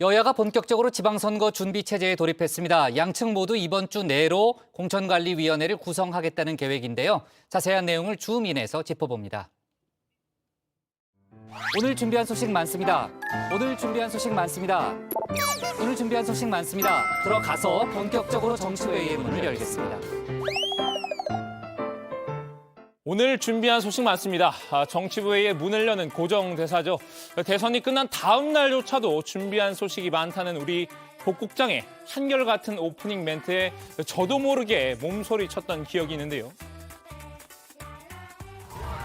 여야가 본격적으로 지방선거 준비 체제에 돌입했습니다. 양측 모두 이번 주 내로 공천관리위원회를 구성하겠다는 계획인데요. 자세한 내용을 줌인에서 짚어봅니다. 오늘 준비한 소식 많습니다. 들어가서 본격적으로 정치회의의 문을 열겠습니다. 오늘 준비한 소식 많습니다. 정치부회의의 문을 여는 고정대사죠. 대선이 끝난 다음 날조차도 준비한 소식이 많다는 우리 복국장의 한결같은 오프닝 멘트에 저도 모르게 몸소리 쳤던 기억이 있는데요.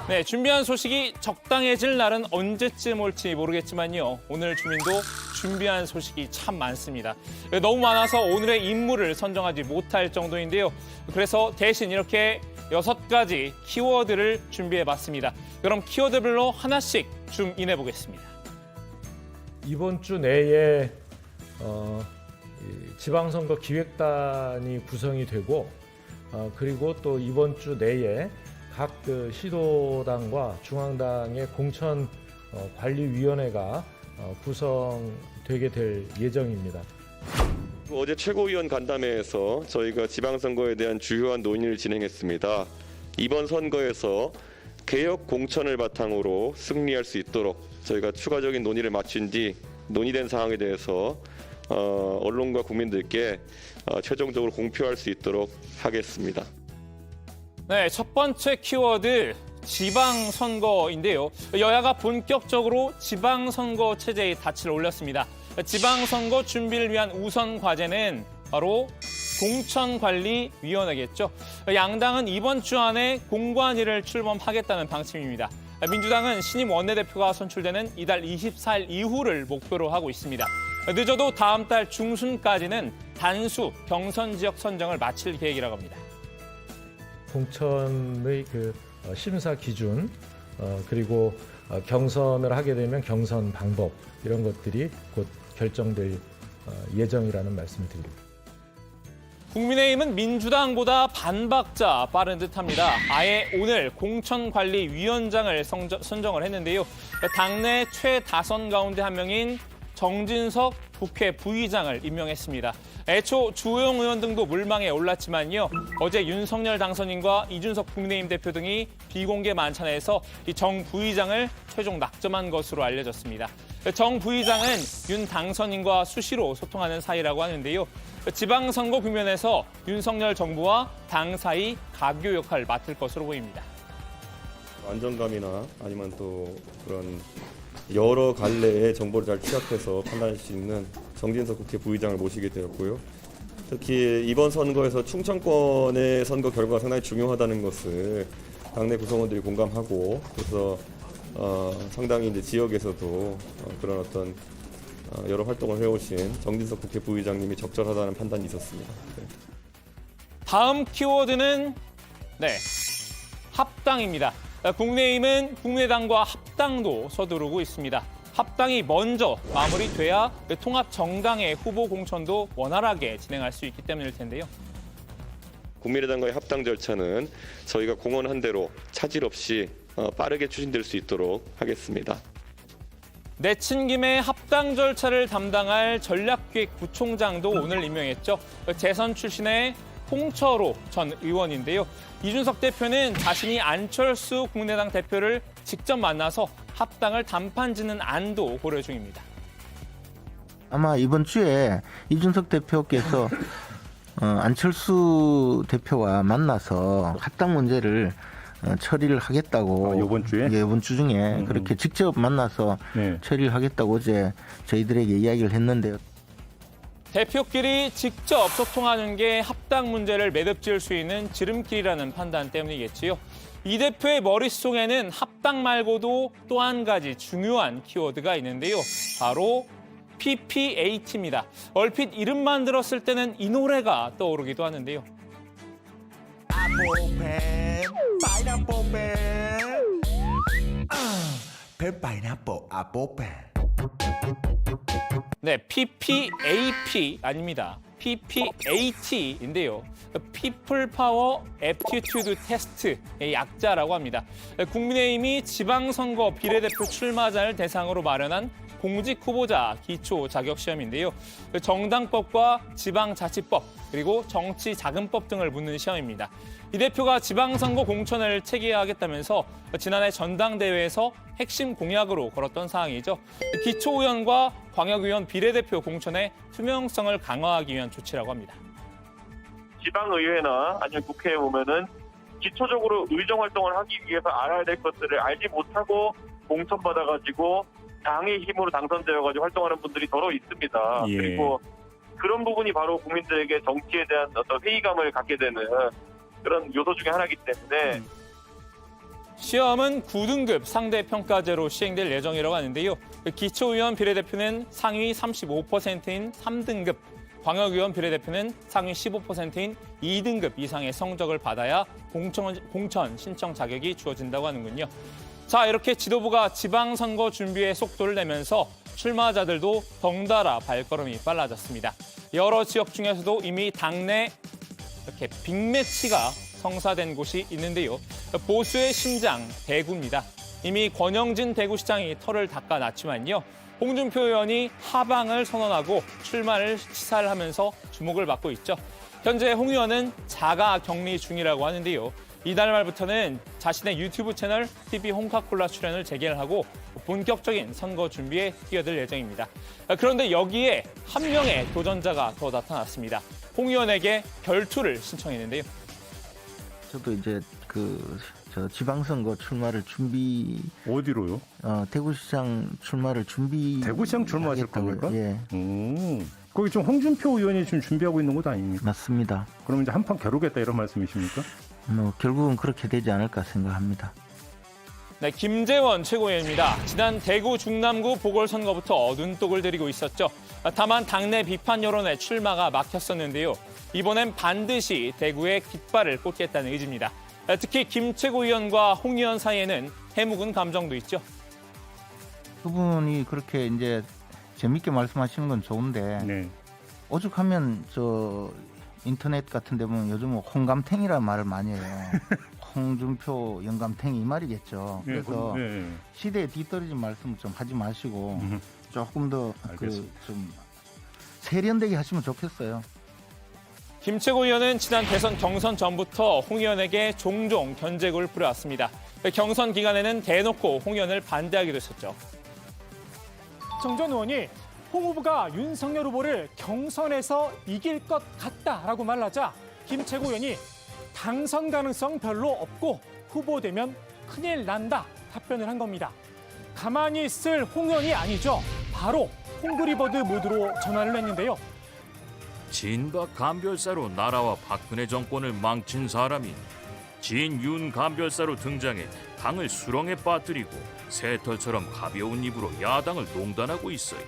네, 준비한 소식이 적당해질 날은 언제쯤 올지 모르겠지만요. 오늘 주민도 준비한 소식이 참 많습니다. 너무 많아서 오늘의 인물을 선정하지 못할 정도인데요. 그래서 대신 이렇게 6가지 키워드를 준비해봤습니다. 그럼 키워드별로 하나씩 줌인해 보겠습니다. 이번 주 내에 지방선거 기획단이 구성이 되고 그리고 또 이번 주 내에 각 시도당과 중앙당의 공천관리위원회가 구성되게 될 예정입니다. 어제 최고위원 간담회에서 저희가 지방선거에 대한 주요한 논의를 진행했습니다. 이번 선거에서 개혁 공천을 바탕으로 승리할 수 있도록 저희가 추가적인 논의를 마친 뒤 논의된 사항에 대해서 언론과 국민들께 최종적으로 공표할 수 있도록 하겠습니다. 네, 첫 번째 키워드 지방선거인데요. 여야가 본격적으로 지방선거 체제에 닻을 올렸습니다. 지방선거 준비를 위한 우선 과제는 바로 공천관리위원회겠죠. 양당은 이번 주 안에 공관위를 출범하겠다는 방침입니다. 민주당은 신임 원내대표가 선출되는 이달 24일 이후를 목표로 하고 있습니다. 늦어도 다음 달 중순까지는 단수 경선 지역 선정을 마칠 계획이라고 합니다. 공천의 심사 기준 그리고 경선을 하게 되면 경선 방법 이런 것들이 곧 결정될 예정이라는 말씀을 드립니다. 국민의힘은 민주당보다 반박자 빠른 듯합니다. 아예 오늘 공천관리위원장을 선정을 했는데요. 당내 최다선 가운데 한 명인 정진석 국회 부의장을 임명했습니다. 애초 주호영 의원 등도 물망에 올랐지만요. 어제 윤석열 당선인과 이준석 국민의힘 대표 등이 비공개 만찬에서 이 정 부의장을 최종 낙점한 것으로 알려졌습니다. 정 부의장은 윤 당선인과 수시로 소통하는 사이라고 하는데요. 지방선거 국면에서 윤석열 정부와 당 사이 가교 역할을 맡을 것으로 보입니다. 안정감이나 아니면 또 그런 여러 갈래의 정보를 잘 취합해서 판단할 수 있는 정진석 국회 부의장을 모시게 되었고요. 특히 이번 선거에서 충청권의 선거 결과가 상당히 중요하다는 것을 당내 구성원들이 공감하고 그래서 상당히 이제 지역에서도 그런 어떤 여러 활동을 해오신 정진석 국회 부의장님이 적절하다는 판단이 있었습니다. 네. 다음 키워드는 합당입니다. 국민의힘은 국민의당과 합당도 서두르고 있습니다. 합당이 먼저 마무리돼야 통합 정당의 후보 공천도 원활하게 진행할 수 있기 때문일 텐데요. 국민의당과의 합당 절차는 저희가 공언한 대로 차질 없이 빠르게 추진될 수 있도록 하겠습니다. 내친 김에 합당 절차를 담당할 전략기획부총장도 오늘 임명했죠. 재선 출신의 홍철호 전 의원인데요. 이준석 대표는 자신이 안철수 국민의당 대표를 직접 만나서 합당을 단판 짓는 안도 고려 중입니다. 아마 이번 주에 이준석 대표께서 안철수 대표와 만나서 합당 문제를 처리를 하겠다고 이번 주에? 예, 이번 주 중에 그렇게 직접 만나서 처리를 하겠다고 어제 저희들에게 이야기를 했는데요. 대표끼리 직접 소통하는 게 합당 문제를 매듭지을 수 있는 지름길이라는 판단 때문이겠지요. 이 대표의 머릿속에는 합당 말고도 또 한 가지 중요한 키워드가 있는데요. 바로 PPAT입니다. 얼핏 이름만 들었을 때는 이 노래가 떠오르기도 하는데요. 네, PPAP 아닙니다. PPAT인데요. People Power Aptitude Test의 약자라고 합니다. 국민의힘이 지방선거 비례대표 출마자를 대상으로 마련한 공직 후보자 기초 자격 시험인데요. 정당법과 지방자치법 그리고 정치자금법 등을 묻는 시험입니다. 이 대표가 지방선거 공천을 체계하겠다면서 지난해 전당대회에서 핵심 공약으로 걸었던 사항이죠. 기초의원과 광역의원 비례대표 공천의 투명성을 강화하기 위한 조치라고 합니다. 지방의회나 아니면 국회에 오면은 기초적으로 의정 활동을 하기 위해서 알아야 될 것들을 알지 못하고 공천받아가지고 당의 힘으로 당선되어가지고 활동하는 분들이 더러 있습니다. 예. 그리고 그런 부분이 바로 국민들에게 정치에 대한 어떤 회의감을 갖게 되는 그런 요소 중에 하나이기 때문에 시험은 9등급 상대평가제로 시행될 예정이라고 하는데요. 기초의원 비례대표는 상위 35%인 3등급, 광역의원 비례대표는 상위 15%인 2등급 이상의 성적을 받아야 공천 신청 자격이 주어진다고 하는군요. 자, 이렇게 지도부가 지방선거 준비에 속도를 내면서 출마자들도 덩달아 발걸음이 빨라졌습니다. 여러 지역 중에서도 이미 당내 이렇게 빅매치가 성사된 곳이 있는데요. 보수의 심장 대구입니다. 이미 권영진 대구시장이 털을 닦아놨지만요. 홍준표 의원이 하방을 선언하고 출마를 시사를 하면서 주목을 받고 있죠. 현재 홍 의원은 자가 격리 중이라고 하는데요. 이달 말부터는 자신의 유튜브 채널 TV 홍카콜라 출연을 재개하고 본격적인 선거 준비에 뛰어들 예정입니다. 그런데 여기에 한 명의 도전자가 더 나타났습니다. 홍 의원에게 결투를 신청했는데요. 저도 이제 저 지방선거 출마를 어디로요? 대구시장 출마를 준비. 대구시장 출마하실 겁니까? 예, 거기 좀 홍준표 의원이 지금 준비하고 있는 곳 아닙니까? 맞습니다. 그럼 이제 한판 겨루겠다 이런 말씀이십니까? 결국은 그렇게 되지 않을까 생각합니다. 네, 김재원 최고위원입니다. 지난 대구 중남구 보궐선거부터 눈독을 들이고 있었죠. 다만 당내 비판 여론에 출마가 막혔었는데요. 이번엔 반드시 대구에 깃발을 꽂겠다는 의지입니다. 특히 김 최고위원과 홍 의원 사이에는 해묵은 감정도 있죠. 그분이 그렇게 이제 재밌게 말씀하시는 건 좋은데 네. 오죽하면 저 인터넷 같은 데 보면 요즘 홍감탱이라는 말을 많이 해요. 홍준표 영감탱이 이 말이겠죠. 그래서 시대에 뒤떨어진 말씀 좀 하지 마시고 조금 더 좀 세련되게 하시면 좋겠어요. 김 최고위원은 지난 대선 경선 전부터 홍 의원에게 종종 견제구를 뿌려왔습니다. 경선 기간에는 대놓고 홍 의원을 반대하기도 했었죠. 정 전 의원이 홍 후보가 윤석열 후보를 경선에서 이길 것 같다라고 말하자 김 최고위원이 당선 가능성 별로 없고 후보되면 큰일 난다 답변을 한 겁니다. 가만히 있을 홍 의원이 아니죠. 바로 홍그리버드 모드로 전환을 했는데요. 진박 감별사로 나라와 박근혜 정권을 망친 사람이 진윤 감별사로 등장해 당을 수렁에 빠뜨리고 새털처럼 가벼운 입으로 야당을 농단하고 있어요.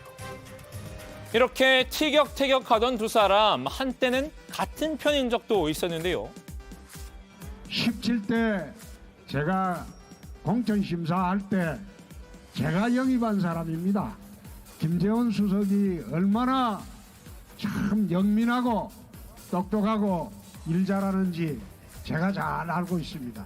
이렇게 티격태격하던 두 사람 한때는 같은 편인 적도 있었는데요. 17대 제가 공천심사할 때 제가 영입한 사람입니다. 김재원 수석이 얼마나 참 영민하고 똑똑하고 일 잘하는지 제가 잘 알고 있습니다.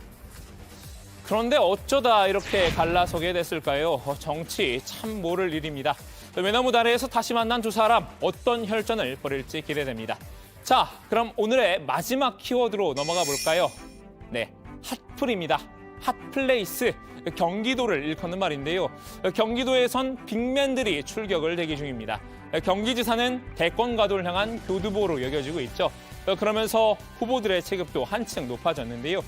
그런데 어쩌다 이렇게 갈라서게 됐을까요? 정치 참 모를 일입니다. 외나무 다리에서 다시 만난 두 사람 어떤 혈전을 벌일지 기대됩니다. 자, 그럼 오늘의 마지막 키워드로 넘어가 볼까요? 네, 핫플입니다. 핫플레이스, 경기도를 일컫는 말인데요. 경기도에선 빅맨들이 출격을 대기 중입니다. 경기지사는 대권 가도를 향한 교두보로 여겨지고 있죠. 그러면서 후보들의 체급도 한층 높아졌는데요.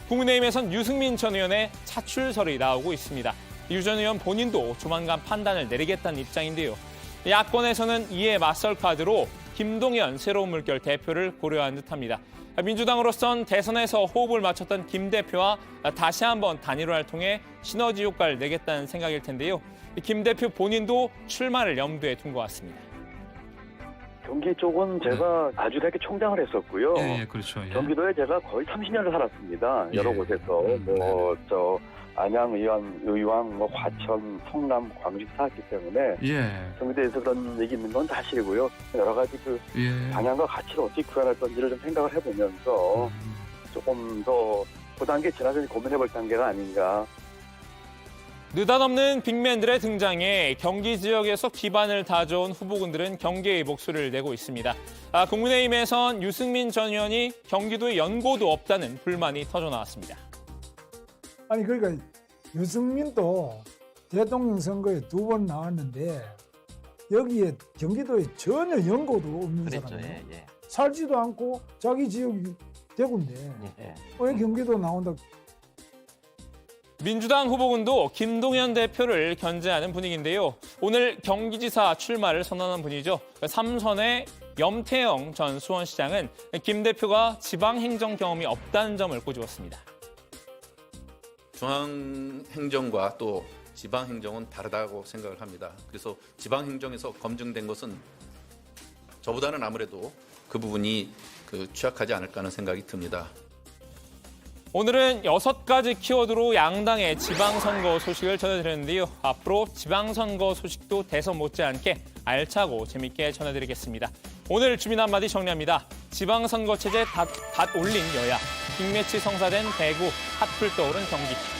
국민의힘에선 유승민 전 의원의 차출설이 나오고 있습니다. 유 전 의원 본인도 조만간 판단을 내리겠다는 입장인데요. 야권에서는 이에 맞설 카드로 김동연 새로운 물결 대표를 고려한 듯합니다. 민주당으로선 대선에서 호흡을 맞췄던 김 대표와 다시 한번 단일화를 통해 시너지 효과를 내겠다는 생각일 텐데요. 김 대표 본인도 출마를 염두에 둔 것 같습니다. 경기 쪽은 제가 아주 대개 총장을 했었고요. 그렇죠. 경기도에 제가 거의 30년을 살았습니다. 여러 곳에서 안양, 의왕, 과천, 성남, 광주 쌓았기 때문에 경기도에서 그런 얘기 있는 건 사실이고요. 여러 가지 방향과 가치를 어떻게 구현할 건지를 좀 생각을 해보면서 조금 더 그 단계 지나서 고민해볼 단계가 아닌가. 느닷없는 빅맨들의 등장에 경기 지역에서 기반을 다져온 후보군들은 경계의 목소리를 내고 있습니다. 국민의힘에선 유승민 전 의원이 경기도에 연고도 없다는 불만이 터져나왔습니다. 아니 그러니까 유승민도 대통령 선거에 2번 나왔는데 여기에 경기도에 전혀 연고도 없는 사람이에요. 살지도 않고 자기 지역이 대구인데 왜 경기도 나온다? 민주당 후보군도 김동연 대표를 견제하는 분위기인데요. 오늘 경기지사 출마를 선언한 분이죠. 3선의 염태영 전 수원시장은 김 대표가 지방행정 경험이 없다는 점을 꼬집었습니다. 중앙행정과 또 지방행정은 다르다고 생각을 합니다. 그래서 지방행정에서 검증된 것은 저보다는 아무래도 그 부분이 취약하지 않을까 하는 생각이 듭니다. 오늘은 6가지 키워드로 양당의 지방선거 소식을 전해드렸는데요. 앞으로 지방선거 소식도 대선 못지않게 알차고 재밌게 전해드리겠습니다. 오늘 주민 한마디 정리합니다. 지방선거 체제 닷 올린 여야, 빅매치 성사된 대구, 핫불 떠오른 경기.